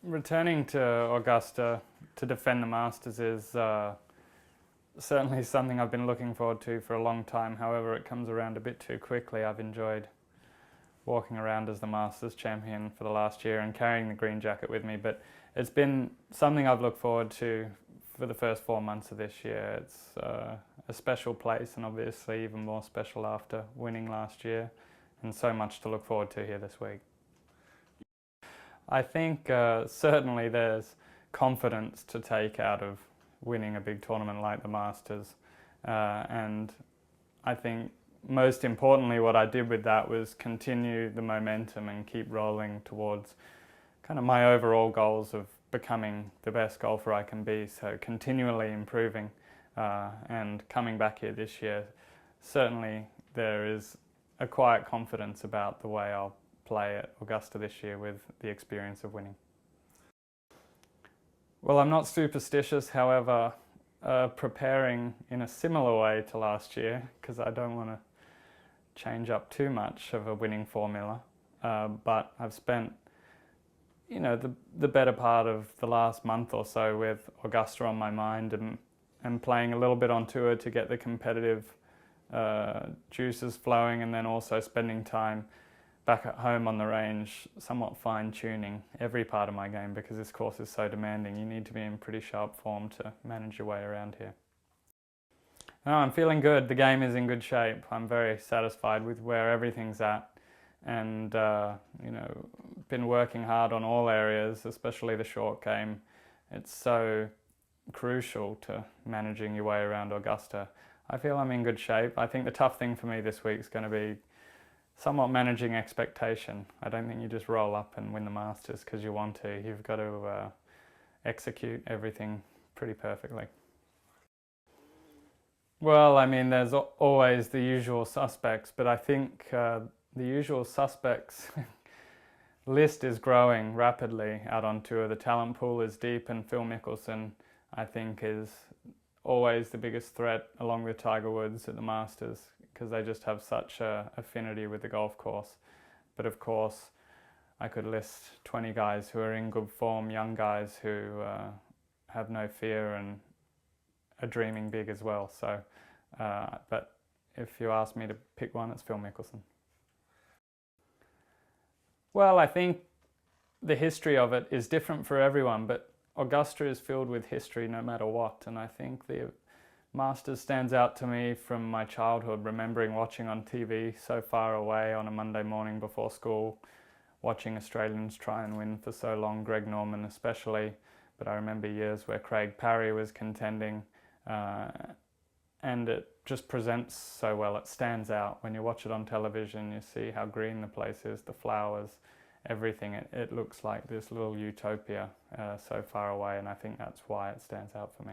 Returning to Augusta to defend the Masters is certainly something I've been looking forward to for a long time. However, it comes around a bit too quickly. I've enjoyed walking around as the Masters champion for the last year and carrying the green jacket with me, but it's been something I've looked forward to for the first 4 months of this year. It's a special place, and obviously even more special after winning last year, and so much to look forward to here this week. I think certainly there's confidence to take out of winning a big tournament like the Masters, and I think most importantly what I did with that was continue the momentum and keep rolling towards kind of my overall goals of becoming the best golfer I can be, so continually improving and coming back here this year. Certainly there is a quiet confidence about the way I'll play at Augusta this year with the experience of winning. Well, I'm not superstitious, however, preparing in a similar way to last year, because I don't want to change up too much of a winning formula, but I've spent the better part of the last month or so with Augusta on my mind and playing a little bit on tour to get the competitive juices flowing, and then also spending time back at home on the range, somewhat fine-tuning every part of my game, because this course is so demanding. You need to be in pretty sharp form to manage your way around here. No, I'm feeling good. The game is in good shape. I'm very satisfied with where everything's at, and been working hard on all areas, especially the short game. It's so crucial to managing your way around Augusta. I feel I'm in good shape. I think the tough thing for me this week is going to be somewhat managing expectation. I don't think you just roll up and win the Masters because you want to. You've got to execute everything pretty perfectly. Well, I mean, there's always the usual suspects, but I think the usual suspects list is growing rapidly out on tour. The talent pool is deep, and Phil Mickelson, I think, is always the biggest threat along with Tiger Woods at the Masters, because they just have such a affinity with the golf course. But of course, I could list 20 guys who are in good form, young guys who have no fear and are dreaming big as well. So, but if you ask me to pick one, it's Phil Mickelson. Well, I think the history of it is different for everyone, but Augusta is filled with history no matter what, and I think the Masters stands out to me from my childhood, remembering watching on TV so far away on a Monday morning before school, watching Australians try and win for so long, Greg Norman especially, but I remember years where Craig Parry was contending, and it just presents so well. It stands out. When you watch it on television, you see how green the place is, the flowers, everything. It looks like this little utopia so far away, and I think that's why it stands out for me.